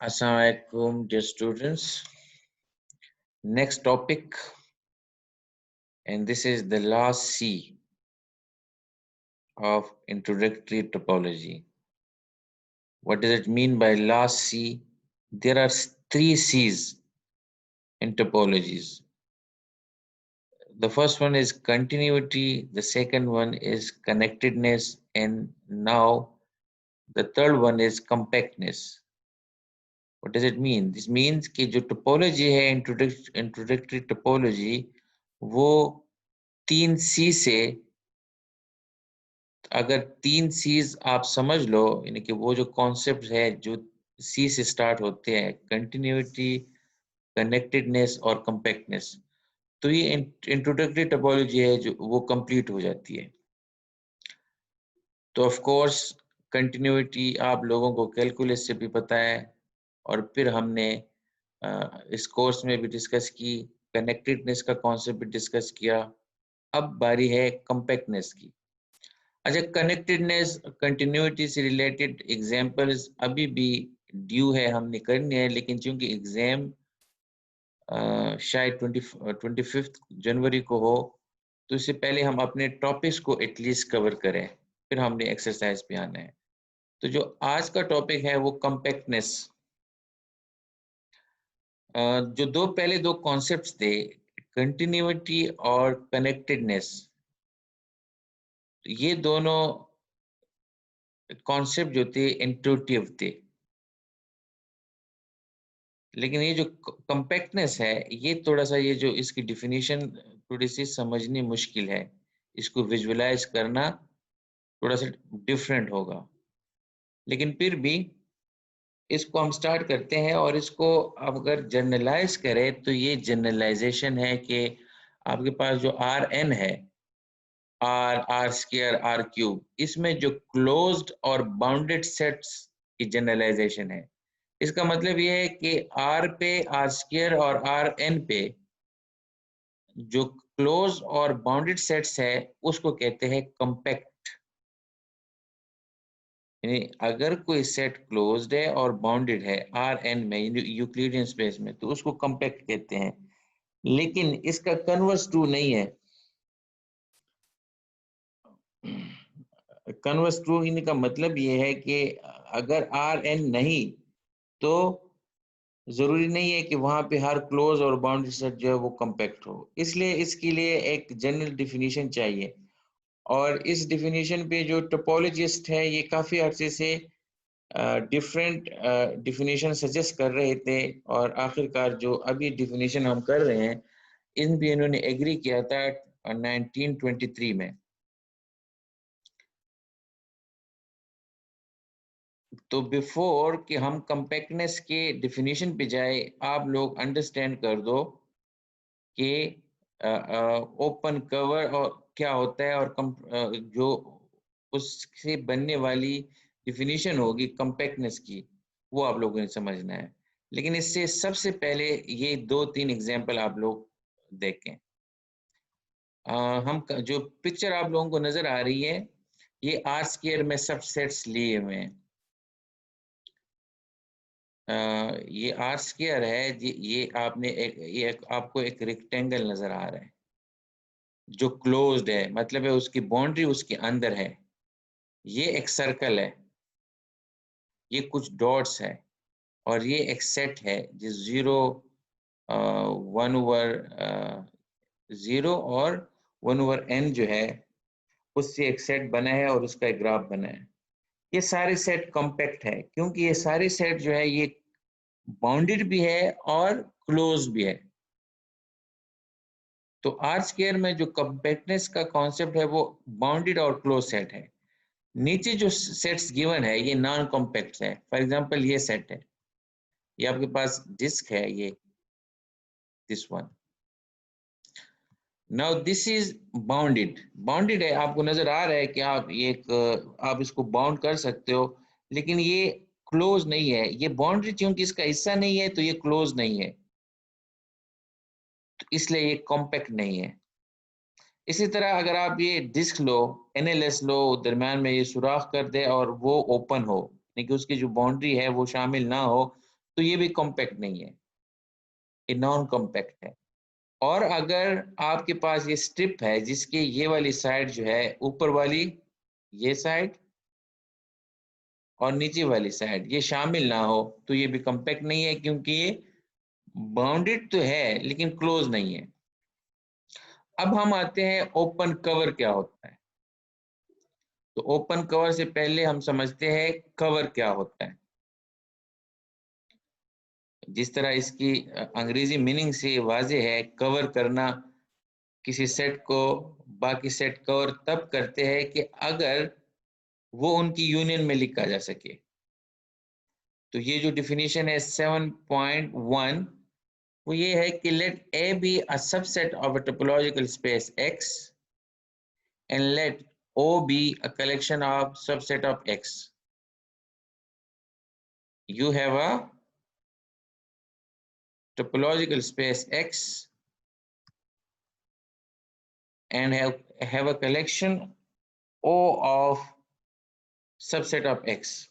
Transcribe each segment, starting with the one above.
Assalamualaikum, dear students. Next topic, and this is the last C of introductory topology. What does it mean by last C? There are three C's in topologies. The first one is continuity, the second one is connectedness, and now the third one is compactness. What does it mean? This means कि जो topology है introductory topology वो 3C से अगर 3 C's आप समझ लो यानी कि वो जो कॉन्सेप्ट है जो C से स्टार्ट होते हैं कंटिन्यूटी कनेक्टेडनेस और कंपैक्टनेस तो ये इंट्रोडक्टरी टोपोलॉजी है जो वो कंप्लीट हो जाती है। तो ऑफ कोर्स कंटिन्यूटी आप लोगों को कैलकुलस से भी पता है और फिर हमने इस कोर्स में भी डिस्कस की, कनेक्टेडनेस का कॉन्सेप्ट भी डिस्कस किया। अब बारी है कंपैक्टनेस की। अच्छा, कनेक्टेडनेस कंटिन्यूटी से रिलेटेड एग्जांपल्स अभी भी ड्यू है, हमने करनी है, लेकिन चूंकि एग्जाम शायद 25 जनवरी को हो तो इससे पहले हम अपने टॉपिक्स को एटलीस्ट कवर करें, फिर हमने एक्सरसाइज पे आना है। तो जो आज का टॉपिक है वो कंपैक्टनेस। जो पहले दो कॉन्सेप्ट्स थे कंटिन्यूटी और कनेक्टेडनेस, ये दोनों कॉन्सेप्ट जो थे इंट्यूटिव थे, लेकिन ये जो कंपैक्टनेस है ये थोड़ा सा ये जो इसकी डिफिनीशन थोड़ी सी समझनी मुश्किल है, इसको विजुअलाइज करना थोड़ा सा डिफरेंट होगा, लेकिन फिर भी इसको हम स्टार्ट करते हैं। और इसको अगर जनरलाइज करें तो ये जनरलाइजेशन है कि आपके पास जो आर एन है, आर स्क्वायर आर क्यूब, इसमें जो क्लोज्ड और बाउंडेड सेट्स की जनरलाइजेशन है। इसका मतलब ये है कि आर पे आर स्क्वायर और आर एन पे जो क्लोज और बाउंडेड सेट्स है उसको कहते हैं कंपैक्ट। यानी अगर कोई सेट क्लोज्ड है और बाउंडेड है आर एन में यूक्लिडियन स्पेस में तो उसको कंपैक्ट कहते हैं, लेकिन इसका कन्वर्स ट्रू नहीं है। कन्वर्स ट्रू होने का मतलब ये है कि अगर आर एन नहीं तो जरूरी नहीं है कि वहां पे हर क्लोज और बाउंड्री सेट जो है वो कंपैक्ट हो, इसलिए इसके लिए एक जनरल डिफिनीशन चाहिए। और इस डिफिनीशन पे जो टोपोलॉजिस्ट है ये काफी अरसे से डिफरेंट डिफिनीशन सजेस्ट कर रहे थे, और आखिरकार जो अभी डिफिनीशन हम कर रहे हैं इन भी इन्होंने एग्री किया था 1923 में। तो बिफोर कि हम कंपैक्टनेस के डिफिनीशन पे जाए आप लोग अंडरस्टैंड कर दो कि ओपन कवर और क्या होता है, और जो उससे बनने वाली डिफिनीशन होगी कंपैक्टनेस की वो आप लोगों ने समझना है। लेकिन इससे सबसे पहले ये 2-3 एग्जांपल आप लोग देखें। जो पिक्चर आप लोगों को नजर आ रही है ये आर स्क्वायर में सबसेट्स लिए हुए हैं। ये आर स्क्वायर है, ये आपने आपको एक रेक्टेंगल नजर आ रहा है जो क्लोज्ड है, मतलब है उसकी बाउंड्री उसके अंदर है। ये एक सर्कल है, ये कुछ डॉट्स है, और ये एक सेट है जो 0 और 1/n जो है उससे एक सेट बना है और उसका एक ग्राफ बना है। ये सारे सेट कॉम्पैक्ट है क्योंकि ये सारे सेट जो है ये बाउंडेड भी है और क्लोज भी है। तो आर स्क्वायर में जो कॉम्पैक्टनेस का कॉन्सेप्ट है वो बाउंडेड और क्लोज सेट है। नीचे जो सेट्स गिवन है ये नॉन कॉम्पैक्ट है। फॉर एग्जांपल ये सेट है, ये आपके पास डिस्क है, ये this one. Now this is bounded, bounded है, आपको नजर आ रहा है कि आप आप इसको बाउंड कर सकते हो, लेकिन ये क्लोज नहीं है। ये बाउंड्री क्योंकि इसका हिस्सा नहीं है तो ये क्लोज नहीं है, तो इसलिए ये कॉम्पैक्ट नहीं है। इसी तरह अगर आप ये डिस्क लो, एनएलएस लो, दरम्यान में ये सुराख कर दे और वो ओपन हो, यानी कि उसकी जो बाउंड्री है वो शामिल ना हो, तो ये भी कॉम्पैक्ट नहीं है, ये नॉन कॉम्पैक्ट है। और अगर आपके पास ये स्ट्रिप है जिसके ये वाली साइड जो है, ऊपर वाली ये साइड और नीचे वाली साइड ये शामिल ना हो, तो ये भी कॉम्पैक्ट नहीं है, क्योंकि ये बाउंडेड तो है लेकिन क्लोज नहीं है। अब हम आते हैं ओपन कवर क्या होता है। तो ओपन कवर से पहले हम समझते हैं कवर क्या होता है। जिस तरह इसकी अंग्रेजी मीनिंग से वाजे है, कवर करना, किसी सेट को बाकी सेट कवर तब करते हैं कि अगर वो उनकी यूनियन में लिखा जा सके। तो ये जो डिफिनीशन है 7.1, वो ये है कि let A be a subset of a topological space X and let O be a collection of subset of X. You have a topological space X and have a collection O of subset of X.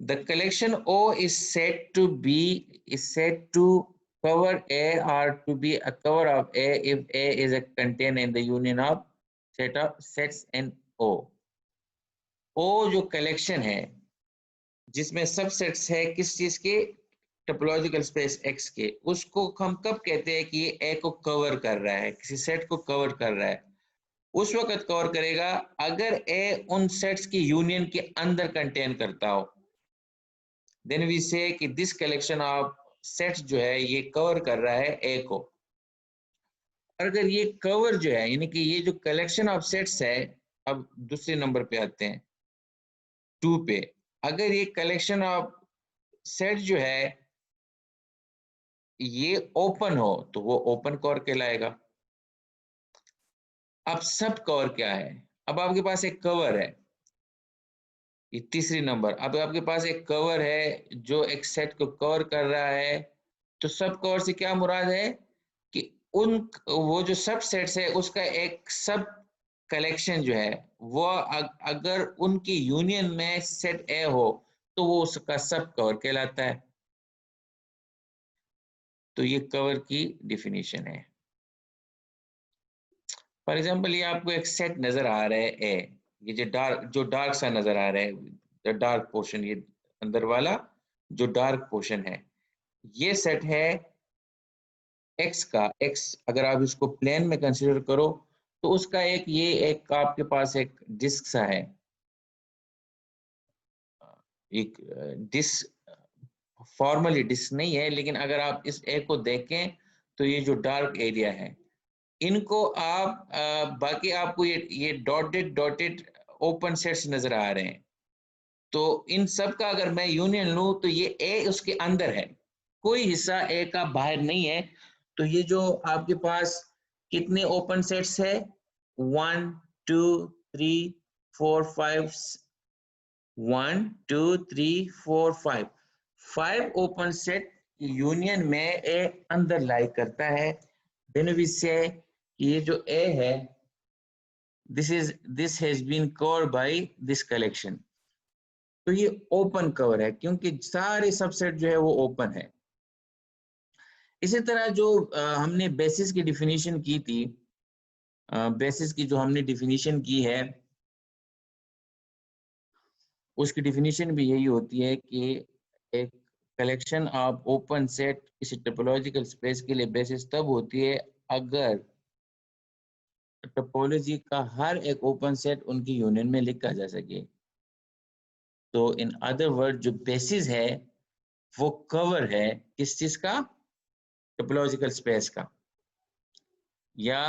The collection O is said to cover A or to be a cover of A if A is a contained in the union of set of sets in O. O जो collection है जिसमें subsets है किस चीज के, topological space X के, उसको हम कब कहते हैं कि ये A को कवर कर रहा है, किसी सेट को कवर कर रहा है। उस वक्त कवर करेगा अगर A उन सेट्स की यूनियन के अंदर कंटेन करता हो। देन वी से कि दिस कलेक्शन ऑफ सेट्स जो है ये कवर कर रहा है ए को। और अगर ये कवर जो है यानी कि ये जो कलेक्शन ऑफ सेट्स है, अब दूसरे नंबर पे आते हैं 2 पे, अगर ये कलेक्शन ऑफ सेट जो है ये ओपन हो तो वो ओपन कवर कहलाएगा। अब सब कवर क्या है, अब आपके पास एक कवर है, ये तीसरी नंबर, अब आपके पास एक कवर है जो एक सेट को कवर कर रहा है। तो सब कवर से क्या मुराद है कि उन वो जो सब सेट्स है उसका एक सब कलेक्शन जो है वो अगर उनकी यूनियन में सेट ए हो तो वो उसका सब कवर कहलाता है। तो ये कवर की डिफिनीशन है। फॉर एग्जांपल ये आपको एक सेट नजर आ रहा है ए, ये जो डार्क सा नजर आ रहा है, द डार्क पोर्शन, ये अंदर वाला जो डार्क पोर्शन है, ये सेट है एक्स का। एक्स अगर आप इसको प्लेन में कंसीडर करो तो उसका एक ये एक आपके पास एक डिस्क सा है, एक डिस्क, फॉर्मली डिस्क नहीं है लेकिन अगर आप इस एक को देखें तो ये जो डार्क एरिया है, इनको आप बाकी आपको ये डॉटेड डॉटेड ओपन सेट्स नजर आ रहे हैं। तो इन सब का अगर मैं यूनियन लूं तो ये ए उसके अंदर है, कोई हिस्सा ए का बाहर नहीं है। तो ये जो आपके पास कितने ओपन सेट्स है, 1 2 3 4 5, 1 2 3 4 5, 5 ओपन सेट यूनियन में ए अंदर लाई करता है। देन वी से ये जो ए है, this has been covered by this collection। तो ये ओपन कवर है क्योंकि सारे सबसेट जो है वो ओपन है। इसी तरह जो हमने बेसिस की डिफिनीशन की थी, बेसिस की जो हमने डिफिनीशन की है उसकी डिफिनीशन भी यही होती है कि एक कलेक्शन ऑफ ओपन सेट किसी टोपोलॉजिकल स्पेस के लिए बेसिस तब होती है अगर टोपोलॉजी का हर एक ओपन सेट उनकी यूनियन में लिखा जा सके। तो इन अदर वर्ड जो बेसिस है वो कवर है किस चीज का, टोपोलॉजिकल स्पेस का या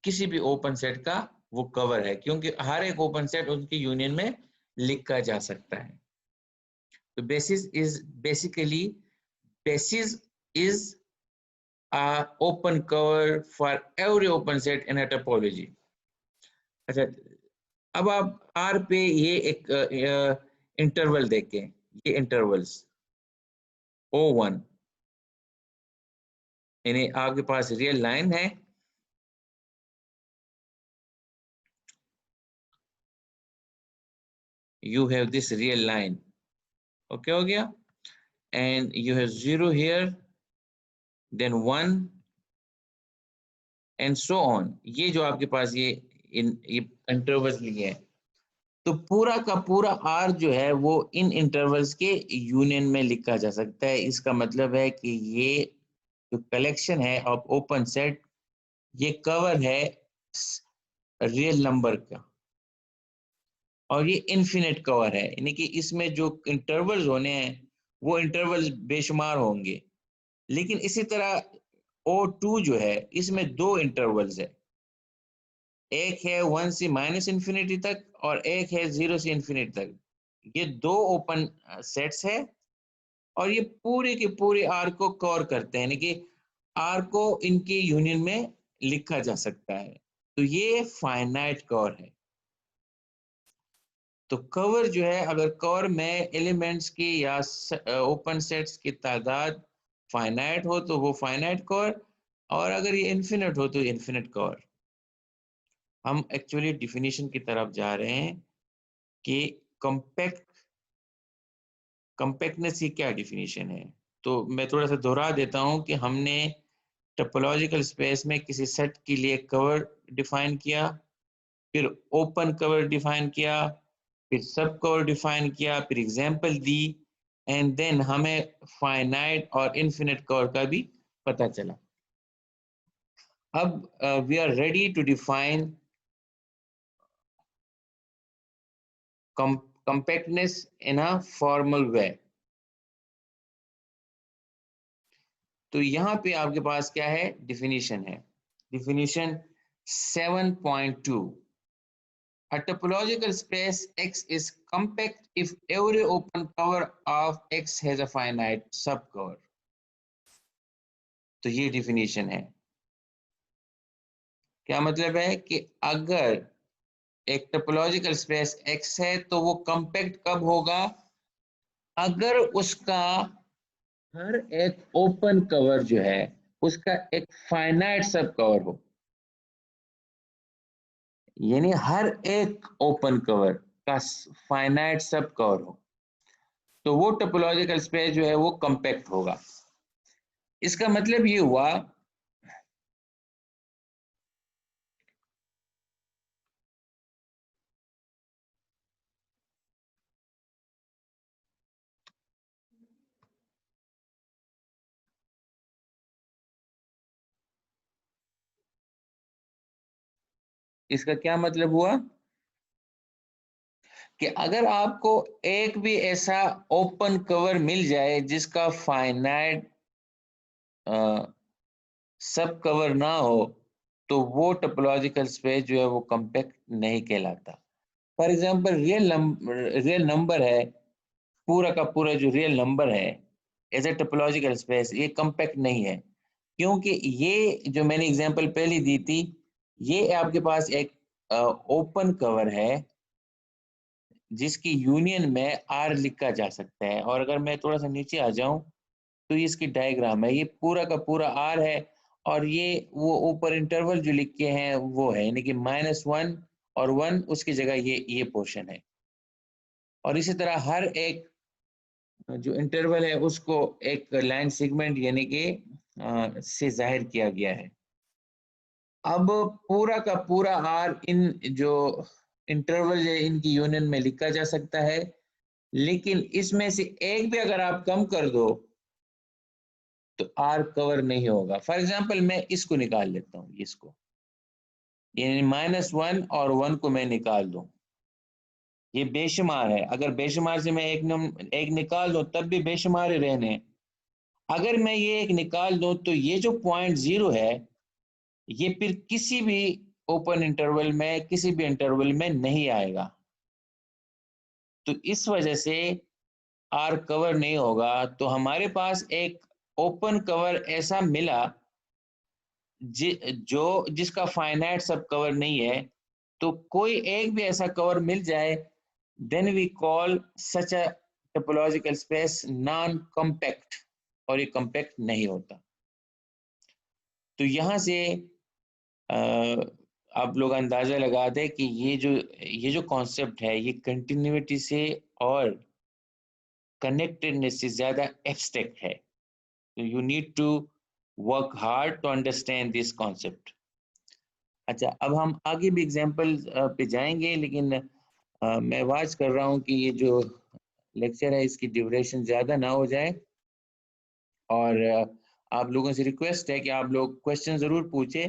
किसी भी ओपन सेट का वो कवर है, क्योंकि हर एक ओपन सेट उनकी यूनियन में लिखा जा सकता है। तो basis is basically, basis is a open cover for every open set in a topology। अच्छा, अब आप आर पे ये एक इंटरवल देखें, ये इंटरवल्स O1 यानी आपके पास रियल लाइन है, you have this real line, okay हो गया। and you have 0 here, then 1 and so on. ये जो आपके पास ये इंटरवल्स लिए हैं, तो पूरा का पूरा R जो है वो इन इंटरवल्स के यूनियन में लिखा जा सकता है। इसका मतलब है कि ये जो कलेक्शन है ऑफ ओपन सेट, ये कवर है रियल नंबर का, और ये इन्फिनिट कवर है, यानी कि इसमें जो इंटरवल्स होने हैं वो इंटरवल्स बेशुमार होंगे। लेकिन इसी तरह O2 जो है, इसमें 2 इंटरवल्स है, एक है 1 से माइनस इन्फिनिटी तक और एक है 0 से इन्फिनिटी तक। ये 2 ओपन सेट्स है और ये पूरे के पूरे आर को कवर करते हैं, यानी कि आर को इनके यूनियन में लिखा जा सकता है। तो ये फाइनाइट कवर है। तो कवर जो है, अगर कवर में एलिमेंट्स की या ओपन सेट्स की तादाद फाइनाइट हो तो वो फाइनाइट कवर, और अगर ये इन्फिनिट हो तो इन्फिनिट कवर। हम एक्चुअली डिफिनीशन की तरफ जा रहे हैं कि कंपैक्टनेस की क्या डिफिनीशन है। तो मैं थोड़ा सा दोहरा देता हूं कि हमने टोपोलॉजिकल स्पेस में किसी सेट के लिए कवर डिफाइन किया, फिर ओपन कवर डिफाइन किया, फिर सब कवर डिफाइन किया, फिर एग्जांपल दी, एंड देन हमें फाइनाइट और इन्फिनिट कवर का भी पता चला। अब we are ready to define compactness in a formal way। तो यहाँ पे आपके पास क्या है, डिफिनीशन है, definition 7.2। A topological space X is compact if every open cover of X has a finite subcover। तो ये डिफिनीशन है। क्या मतलब है कि अगर एक टोपोलॉजिकल स्पेस X है तो वो कंपैक्ट कब होगा, अगर उसका हर एक ओपन कवर जो है उसका एक फाइनाइट सब कवर हो, यानी हर एक ओपन कवर का फाइनाइट सब कवर हो, तो वो टोपोलॉजिकल स्पेस जो है वो कंपैक्ट होगा। इसका मतलब ये हुआ इसका क्या मतलब हुआ कि अगर आपको एक भी ऐसा ओपन कवर मिल जाए जिसका फाइनाइट सब कवर ना हो, तो वो टोपोलॉजिकल स्पेस जो है वो कंपैक्ट नहीं कहलाता। फॉर एग्जांपल रियल नंबर है, पूरा का पूरा जो रियल नंबर है एज ए टोपोलॉजिकल स्पेस, ये कंपैक्ट नहीं है, क्योंकि ये जो मैंने एग्जांपल पहले दी थी, ये आपके पास एक ओपन कवर है जिसकी यूनियन में आर लिखा जा सकता है। और अगर मैं थोड़ा सा नीचे आ जाऊं तो ये इसकी डायग्राम है, ये पूरा का पूरा आर है, और ये वो ऊपर इंटरवल जो लिखे हैं वो है, यानी कि -1 और 1, उसकी जगह ये पोर्शन है। और इसी तरह हर एक जो इंटरवल है उसको एक लाइन सेगमेंट यानी कि से जाहिर किया गया है। अब पूरा का पूरा आर इन जो इंटरवल है इनकी यूनियन में लिखा जा सकता है, लेकिन इसमें से एक भी अगर आप कम कर दो तो आर कवर नहीं होगा। फॉर एग्जांपल मैं इसको निकाल लेता हूँ, इसको, यानी -1 और 1 को मैं निकाल दूं, ये बेशुमार है। अगर बेशुमार से मैं एक निकाल दूं तब भी बेशुमार ही रहने हैं। अगर मैं ये एक निकाल दूं तो ये जो पॉइंट 0 है ये फिर किसी भी ओपन इंटरवल में, किसी भी इंटरवल में नहीं आएगा। तो इस वजह से आर कवर नहीं होगा। तो हमारे पास एक ओपन कवर ऐसा मिला जिसका फाइनाइट सब कवर नहीं है, तो कोई एक भी ऐसा कवर मिल जाए, then we call such a topological space non compact, और ये कॉम्पैक्ट नहीं होता। तो यहाँ से आप लोग अंदाजा लगा दें कि ये जो कॉन्सेप्ट है ये कंटिन्यूटी से और कनेक्टेडनेस से ज़्यादा एब्स्ट्रैक्ट है। तो you need to work hard to understand this concept. अच्छा, अब हम आगे भी एग्जाम्पल पे जाएंगे, लेकिन मैं वाच कर रहा हूँ कि ये जो लेक्चर है इसकी ड्यूरेशन ज़्यादा ना हो जाए, और आप लोगों से रिक्वेस्ट है कि आप लोग क्वेश्चन ज़रूर पूछे।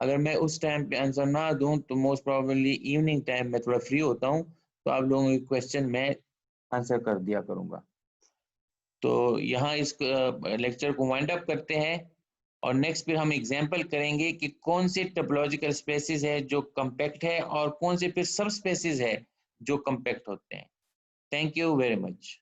अगर मैं उस टाइम पे आंसर ना दूं तो मोस्ट प्रोबेबली इवनिंग टाइम में थोड़ा फ्री होता हूं, तो आप लोगों के क्वेश्चन मैं आंसर कर दिया करूंगा। तो यहाँ इस लेक्चर को वाइंड अप करते हैं, और नेक्स्ट फिर हम एग्जांपल करेंगे कि कौन से टोपोलॉजिकल स्पेसिस है जो कम्पैक्ट है और कौन से फिर सब स्पेसिस है जो कम्पैक्ट होते हैं। Thank you very much.